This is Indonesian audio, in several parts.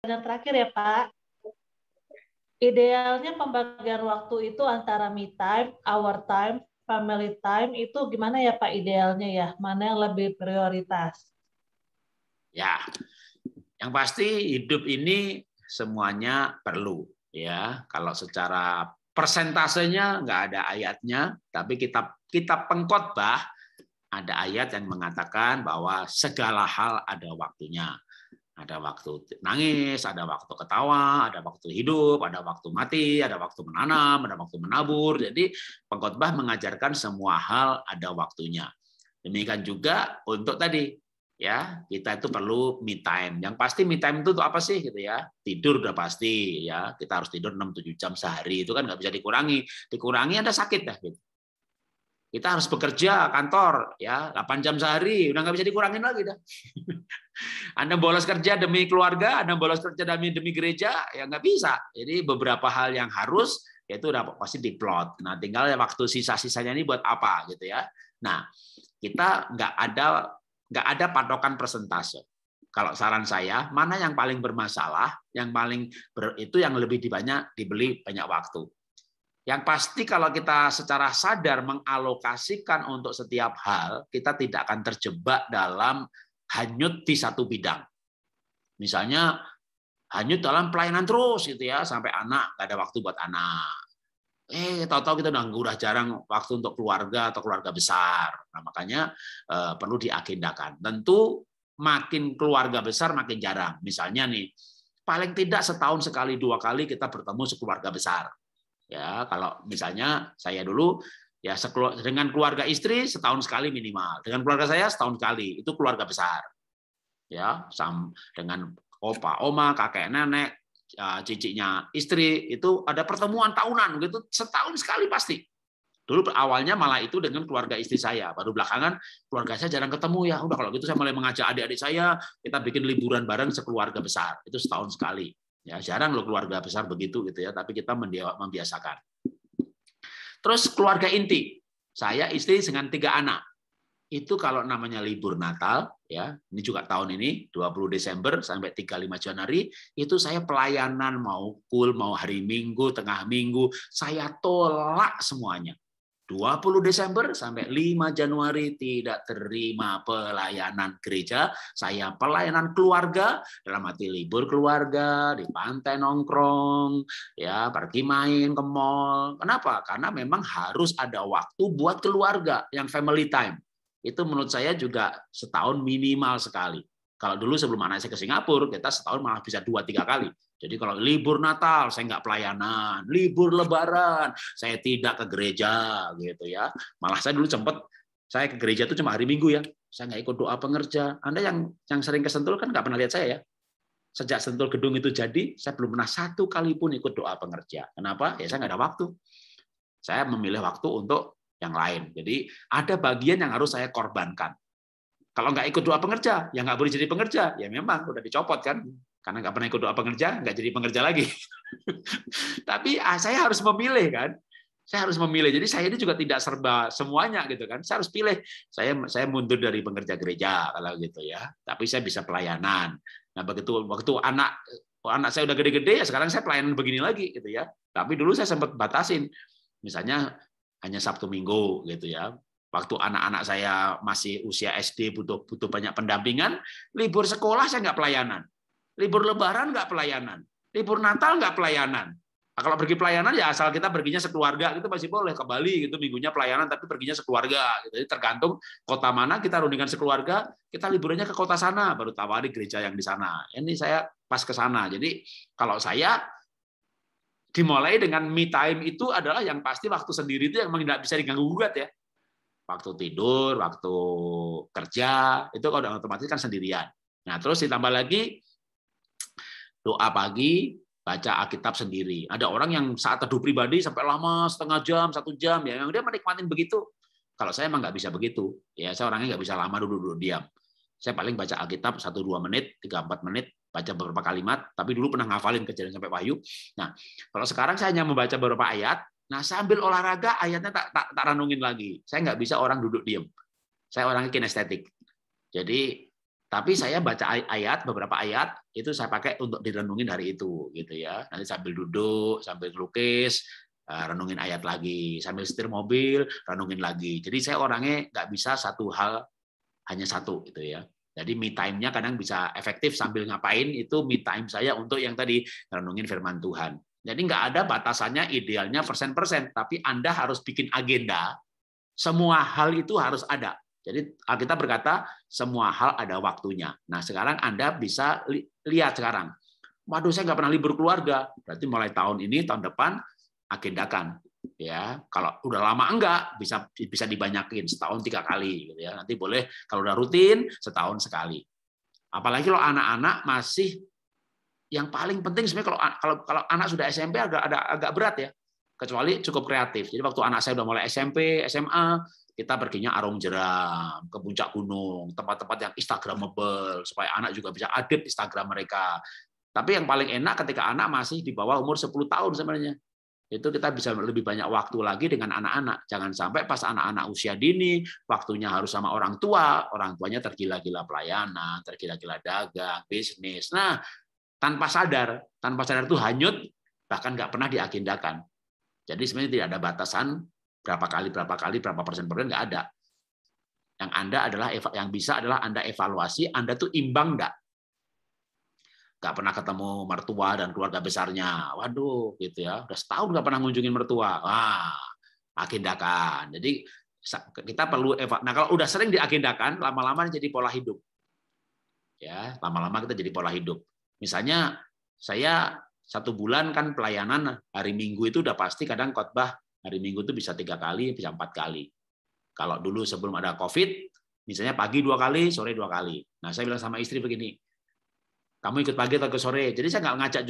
yang terakhir ya Pak. Idealnya pembagian waktu itu antara me time, our time, family time itu gimana ya Pak idealnya ya? Mana yang lebih prioritas? Ya, yang pasti hidup ini semuanya perlu ya. Kalau secara persentasenya nggak ada ayatnya, tapi kitab pengkhotbah ada ayat yang mengatakan bahwa segala hal ada waktunya. Ada waktu nangis, ada waktu ketawa, ada waktu hidup, ada waktu mati, ada waktu menanam, ada waktu menabur. Jadi pengkhotbah mengajarkan semua hal ada waktunya. Demikian juga untuk tadi ya, kita itu perlu me time. Yang pasti me time itu apa sih gitu ya? Tidur udah pasti ya. Kita harus tidur 6-7 jam sehari. Itu kan nggak bisa dikurangi. Dikurangi Anda sakit dah gitu. Kita harus bekerja kantor ya 8 jam sehari, udah nggak bisa dikurangin lagi dah. Anda bolos kerja demi keluarga, Anda bolos kerja demi gereja, ya nggak bisa. Jadi beberapa hal yang harus itu udah pasti diplot. Nah, tinggal waktu sisa-sisanya ini buat apa gitu ya. Nah, kita nggak ada patokan persentase. Kalau saran saya, mana yang paling bermasalah, yang paling itu yang lebih dibeli banyak waktu. Yang pasti kalau kita secara sadar mengalokasikan untuk setiap hal, kita tidak akan terjebak dalam hanyut di satu bidang. Misalnya hanyut dalam pelayanan terus gitu ya, sampai anak nggak ada waktu buat anak. Tahu-tahu kita udah jarang waktu untuk keluarga atau keluarga besar. Nah, makanya perlu diagendakan. Tentu makin keluarga besar makin jarang. Misalnya nih, paling tidak setahun sekali 2 kali kita bertemu sekeluarga besar. Ya, kalau misalnya saya dulu ya dengan keluarga istri setahun sekali minimal, dengan keluarga saya setahun sekali, itu keluarga besar. Ya, dengan opa, oma, kakek, nenek, ciciknya istri itu ada pertemuan tahunan gitu, setahun sekali pasti. Dulu awalnya malah itu dengan keluarga istri saya, baru belakangan keluarga saya jarang ketemu ya. Udah kalau gitu saya mulai mengajak adik-adik saya, kita bikin liburan bareng sekeluarga besar. Itu setahun sekali. Ya, jarang loh keluarga besar begitu gitu ya, tapi kita membiasakan. Terus keluarga inti, saya istri dengan 3 anak. Itu kalau namanya libur Natal, ya, ini juga tahun ini 20 Desember sampai 35 Januari, itu saya pelayanan mau mau hari Minggu, tengah minggu, saya tolak semuanya. 20 Desember sampai 5 Januari tidak terima pelayanan gereja, saya pelayanan keluarga, dalam arti libur keluarga, di pantai nongkrong, ya pergi main ke mall. Kenapa? Karena memang harus ada waktu buat keluarga, yang family time. Itu menurut saya juga setahun minimal sekali. Kalau dulu sebelum anak saya ke Singapura, kita setahun malah bisa 2-3 kali. Jadi kalau libur Natal saya nggak pelayanan, libur Lebaran saya tidak ke gereja gitu ya. Malah saya dulu sempat saya ke gereja itu cuma hari Minggu ya. Saya nggak ikut doa pengerja. Anda yang sering ke Sentul kan nggak pernah lihat saya ya. Sejak Sentul gedung itu jadi, saya belum pernah 1 kali pun ikut doa pengerja. Kenapa? Ya saya nggak ada waktu. Saya memilih waktu untuk yang lain. Jadi ada bagian yang harus saya korbankan. Kalau nggak ikut doa pengerja, ya nggak boleh jadi pengerja. Ya memang udah dicopot kan. Karena nggak pernah ikut doa pengerja, nggak jadi pengerja lagi. Tapi saya harus memilih kan. Saya harus memilih. Jadi saya ini juga tidak serba semuanya gitu kan. Saya harus pilih. Saya mundur dari pengerja gereja kalau gitu ya. Tapi saya bisa pelayanan. Nah begitu waktu anak saya udah gede-gede ya sekarang saya pelayanan begini lagi gitu ya. Tapi dulu saya sempat batasin. Misalnya hanya Sabtu Minggu gitu ya. Waktu anak-anak saya masih usia SD butuh banyak pendampingan, libur sekolah saya nggak pelayanan. Libur Lebaran nggak pelayanan, libur Natal nggak pelayanan. Nah, kalau pergi pelayanan ya asal kita perginya sekeluarga itu masih boleh ke Bali gitu minggunya pelayanan tapi perginya sekeluarga. Gitu. Jadi tergantung kota mana kita rundingkan sekeluarga, kita liburannya ke kota sana baru tawari gereja yang di sana. Ini saya pas ke sana. Jadi kalau saya dimulai dengan me time itu adalah yang pasti waktu sendiri itu yang tidak bisa diganggu gugat ya. Waktu tidur, waktu kerja itu kalau otomatis kan sendirian. Nah terus ditambah lagi doa pagi, baca Alkitab sendiri. Ada orang yang saat teduh pribadi sampai lama, setengah jam, 1 jam, ya yang dia menikmatin begitu. Kalau saya emang nggak bisa begitu. Ya saya orangnya nggak bisa lama duduk diam. Saya paling baca Alkitab 1-2 menit, 3-4 menit, baca beberapa kalimat, tapi dulu pernah ngafalin Kejadian sampai Wahyu. Nah, kalau sekarang saya hanya membaca beberapa ayat, nah sambil olahraga ayatnya tak renungin lagi. Saya nggak bisa orang duduk diam. Saya orangnya kinestetik. Jadi Tapi saya baca ayat, beberapa ayat itu saya pakai untuk direnungin hari itu, gitu ya. Nanti sambil duduk, sambil lukis, renungin ayat lagi, sambil setir mobil, renungin lagi. Jadi saya orangnya nggak bisa satu hal hanya satu, gitu ya. Jadi me time-nya kadang bisa efektif sambil ngapain, itu me time saya untuk yang tadi renungin firman Tuhan. Jadi nggak ada batasannya idealnya persen-persen, tapi Anda harus bikin agenda. Semua hal itu harus ada. Jadi Alkitab berkata semua hal ada waktunya. Nah sekarang Anda bisa lihat sekarang. Waduh saya nggak pernah libur keluarga. Berarti mulai tahun ini, tahun depan agendakan. Ya, kalau udah lama enggak bisa dibanyakin setahun 3 kali. Gitu ya. Nanti boleh kalau udah rutin setahun sekali. Apalagi kalau anak-anak masih yang paling penting sebenarnya kalau anak sudah SMP agak berat ya. Kecuali cukup kreatif. Jadi waktu anak saya udah mulai SMP, SMA, kita perginya Arung Jeram, ke puncak gunung, tempat-tempat yang instagramable, supaya anak juga bisa update Instagram mereka. Tapi yang paling enak ketika anak masih di bawah umur 10 tahun sebenarnya. Itu kita bisa lebih banyak waktu lagi dengan anak-anak. Jangan sampai pas anak-anak usia dini, waktunya harus sama orang tuanya tergila-gila pelayanan, tergila-gila dagang, bisnis. Nah, tanpa sadar itu hanyut, bahkan nggak pernah diagendakan. Jadi sebenarnya tidak ada batasan berapa kali, berapa persen, nggak ada. Yang Anda adalah yang bisa adalah Anda evaluasi, Anda tuh imbang nggak? Nggak pernah ketemu mertua dan keluarga besarnya. Waduh, gitu ya. Udah setahun nggak pernah ngunjungin mertua. Wah, agendakan. Jadi kita perlu Nah, kalau udah sering diagendakan, lama-lama jadi pola hidup. Ya, lama-lama kita jadi pola hidup. Misalnya saya 1 bulan kan pelayanan hari Minggu itu udah pasti kadang khotbah hari Minggu itu bisa 3 kali, bisa 4 kali. Kalau dulu sebelum ada COVID, misalnya pagi 2 kali, sore 2 kali. Nah, saya bilang sama istri begini, kamu ikut pagi atau ke sore? Jadi saya nggak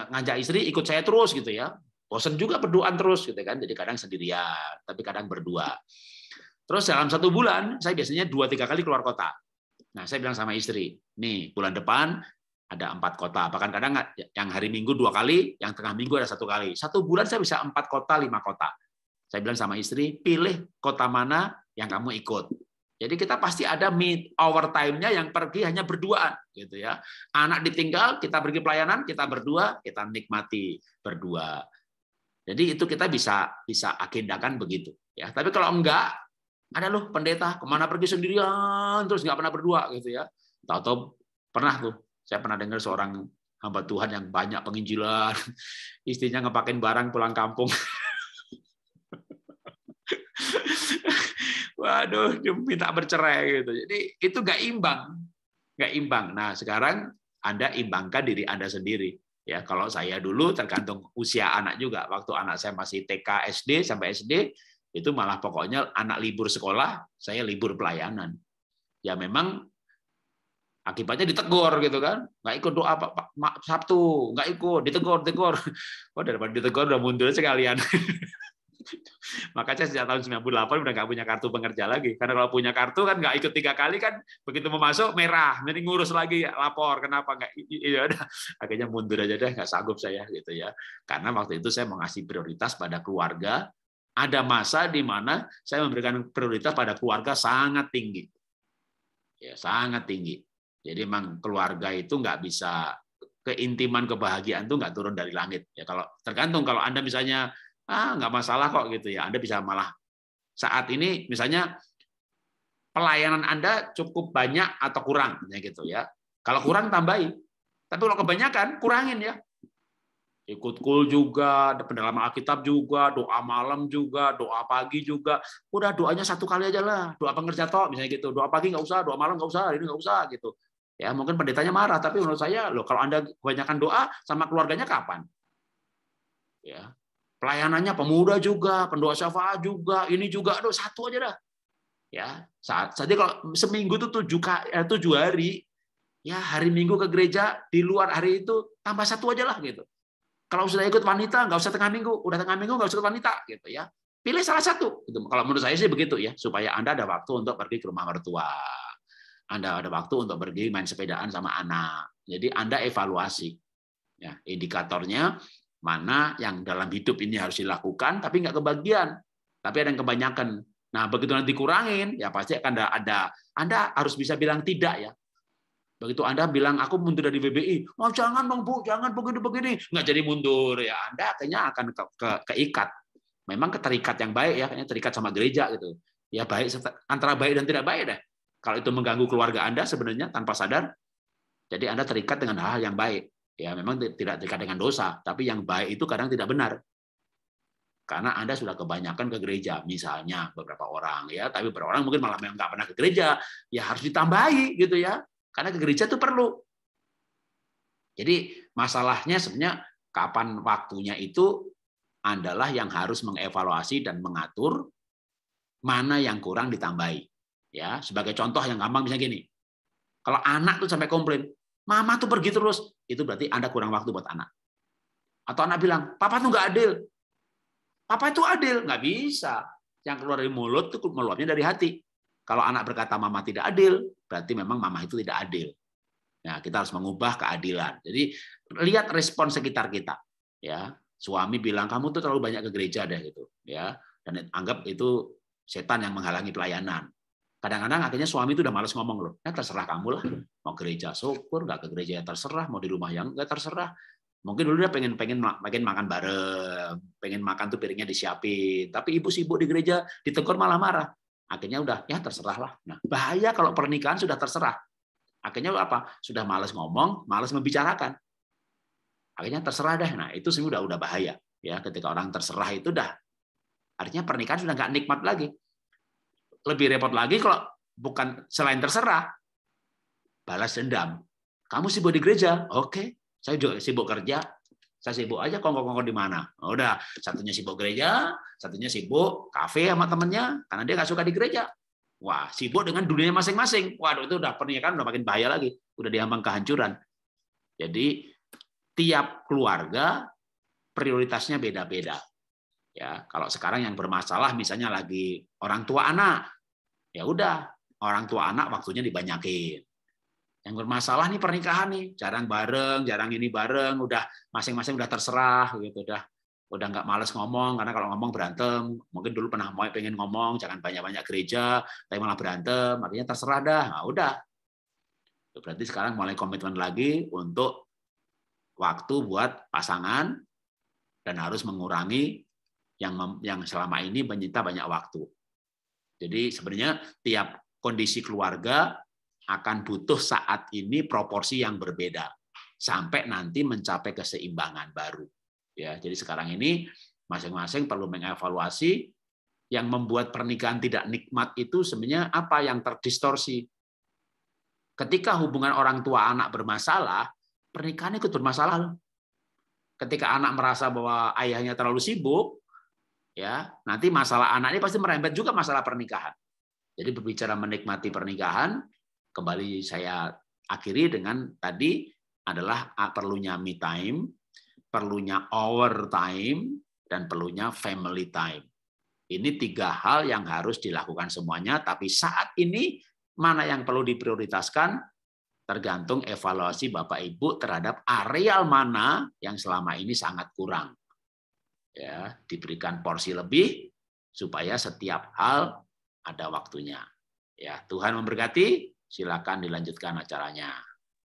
ngajak istri ikut saya terus gitu ya. Bosan juga berduaan terus gitu kan. Jadi kadang sendirian, tapi kadang berdua. Terus dalam 1 bulan, saya biasanya 2-3 kali keluar kota. Nah, saya bilang sama istri, nih bulan depan ada 4 kota. Bahkan kadang yang hari Minggu 2 kali, yang tengah minggu ada 1 kali. 1 bulan saya bisa 4 kota, 5 kota. Saya bilang sama istri, pilih kota mana yang kamu ikut. Jadi kita pasti ada overtime-nya yang pergi hanya berduaan, gitu ya. Anak ditinggal, kita pergi pelayanan, kita berdua, kita nikmati berdua. Jadi itu kita bisa agendakan begitu. Ya. Tapi kalau enggak, ada loh pendeta kemana pergi sendirian, terus nggak pernah berdua, gitu ya. Tahu-tahu pernah tuh. Saya pernah dengar seorang hamba Tuhan yang banyak penginjilan, istrinya ngepakin barang pulang kampung. Waduh, dia minta bercerai gitu. Jadi itu nggak imbang. Nah sekarang Anda imbangkan diri Anda sendiri. Ya kalau saya dulu tergantung usia anak juga. Waktu anak saya masih TK, SD sampai SD itu malah pokoknya anak libur sekolah, saya libur pelayanan. Ya memang akibatnya ditegur gitu kan, nggak ikut doa Sabtu, nggak ikut, ditegur. Oh daripada ditegur udah mundur sekalian. Makanya sejak tahun 98 udah nggak punya kartu pekerja lagi, karena kalau punya kartu kan nggak ikut 3 kali kan, begitu mau masuk merah, nanti ngurus lagi lapor kenapa nggak, ya udah akhirnya mundur aja deh, nggak sanggup saya gitu ya, karena waktu itu saya mengasih prioritas pada keluarga. Ada masa di mana saya memberikan prioritas pada keluarga sangat tinggi, ya sangat tinggi. Jadi memang keluarga itu nggak bisa, keintiman kebahagiaan itu nggak turun dari langit. Ya kalau tergantung, kalau Anda misalnya nggak masalah kok gitu ya, Anda bisa malah saat ini misalnya pelayanan Anda cukup banyak atau kurang, gitu ya. Kalau kurang tambahin, tapi kalau kebanyakan kurangin ya. Ikut kul juga, pendalaman Alkitab juga, doa malam juga, doa pagi juga. Udah doanya 1 kali aja lah, doa pengerja tok misalnya gitu. Doa pagi nggak usah, doa malam nggak usah, ini nggak usah gitu. Ya mungkin pendetanya marah, tapi menurut saya loh kalau Anda kebanyakan doa sama keluarganya kapan? Ya. Pelayanannya pemuda juga, pendoa syafaat juga, ini juga, aduh 1 aja dah. Ya, jadi kalau seminggu itu 7 hari, ya hari Minggu ke gereja, di luar hari itu tambah 1 aja lah gitu. Kalau sudah ikut wanita, nggak usah tengah minggu, udah tengah minggu nggak usah ikut wanita, gitu ya. Pilih salah satu. Gitu. Kalau menurut saya sih begitu ya, supaya Anda ada waktu untuk pergi ke rumah mertua. Anda ada waktu untuk pergi main sepedaan sama anak. Jadi Anda evaluasi. Ya, indikatornya mana yang dalam hidup ini harus dilakukan, tapi nggak kebagian. Tapi ada yang kebanyakan. Nah, begitu nanti dikurangin, ya pasti akan ada. Anda harus bisa bilang tidak ya. Begitu Anda bilang, aku mundur dari VBI, oh jangan dong Bu, jangan begini-begini. Nggak jadi mundur, ya Anda akhirnya akan keikat. Memang keterikat yang baik ya, kayaknya terikat sama gereja gitu. Ya baik, antara baik dan tidak baik deh. Kalau itu mengganggu keluarga Anda sebenarnya tanpa sadar, jadi Anda terikat dengan hal yang baik. Ya memang tidak terikat dengan dosa, tapi yang baik itu kadang tidak benar. Karena Anda sudah kebanyakan ke gereja, misalnya beberapa orang ya, tapi beberapa orang mungkin malah memang nggak pernah ke gereja, ya harus ditambahi gitu ya, karena ke gereja itu perlu. Jadi masalahnya sebenarnya kapan waktunya itu adalah yang harus mengevaluasi dan mengatur mana yang kurang ditambahi. Ya, sebagai contoh yang gampang misalnya gini, kalau anak tuh sampai komplain, mama tuh pergi terus, itu berarti Anda kurang waktu buat anak. Atau anak bilang, papa tuh nggak adil. Papa itu adil, nggak bisa. Yang keluar dari mulut itu meluapnya dari hati. Kalau anak berkata mama tidak adil, berarti memang mama itu tidak adil. Nah, kita harus mengubah keadilan. Jadi lihat respon sekitar kita. Ya, suami bilang kamu tuh terlalu banyak ke gereja deh gitu. Ya, dan anggap itu setan yang menghalangi pelayanan. Kadang-kadang akhirnya suami itu udah malas ngomong loh. Ya terserah kamu lah. Mau gereja syukur, nggak ke gereja ya terserah. Mau di rumah yang nggak terserah. Mungkin dulu dia pengen makan bareng, pengen makan tuh piringnya disiapin, tapi ibu sibuk di gereja, ditegur malah marah. Akhirnya udah ya terserahlah. Nah, bahaya kalau pernikahan sudah terserah. Akhirnya apa? Sudah malas ngomong, malas membicarakan. Akhirnya terserah deh. Nah, itu sebenarnya udah bahaya. Ya, ketika orang terserah itu udah artinya pernikahan sudah nggak nikmat lagi. Lebih repot lagi kalau bukan selain terserah, balas dendam. Kamu sibuk di gereja? Oke. Saya juga sibuk kerja, saya sibuk aja kongkong-kongkong di mana. Udah, satunya sibuk gereja, satunya sibuk kafe sama temennya, karena dia nggak suka di gereja. Wah, sibuk dengan dunianya masing-masing. Waduh, itu udah pernikahan udah makin bahaya lagi, udah diambang kehancuran. Jadi tiap keluarga prioritasnya beda-beda. Ya, kalau sekarang yang bermasalah misalnya lagi orang tua anak, ya udah orang tua anak waktunya dibanyakin. Yang bermasalah nih pernikahan nih, jarang bareng, jarang ini bareng, udah masing-masing udah terserah gitu, udah nggak males ngomong karena kalau ngomong berantem. Mungkin dulu pernah mau pengen ngomong, jangan banyak-banyak gereja, tapi malah berantem, artinya terserah dah. Nah, udah. Berarti sekarang mulai komitmen lagi untuk waktu buat pasangan dan harus mengurangi yang selama ini menyita banyak waktu. Jadi sebenarnya tiap kondisi keluarga akan butuh saat ini proporsi yang berbeda sampai nanti mencapai keseimbangan baru. Ya, jadi sekarang ini masing-masing perlu mengevaluasi yang membuat pernikahan tidak nikmat itu sebenarnya apa yang terdistorsi. Ketika hubungan orang tua anak bermasalah, pernikahan ikut bermasalah. Ketika anak merasa bahwa ayahnya terlalu sibuk, ya nanti masalah anak ini pasti merembet juga masalah pernikahan. Jadi berbicara menikmati pernikahan, kembali saya akhiri dengan tadi adalah perlunya me time, perlunya our time, dan perlunya family time. Ini 3 hal yang harus dilakukan semuanya, tapi saat ini mana yang perlu diprioritaskan tergantung evaluasi Bapak Ibu terhadap areal mana yang selama ini sangat kurang. Ya, diberikan porsi lebih supaya setiap hal ada waktunya. Ya, Tuhan memberkati. Silakan dilanjutkan acaranya.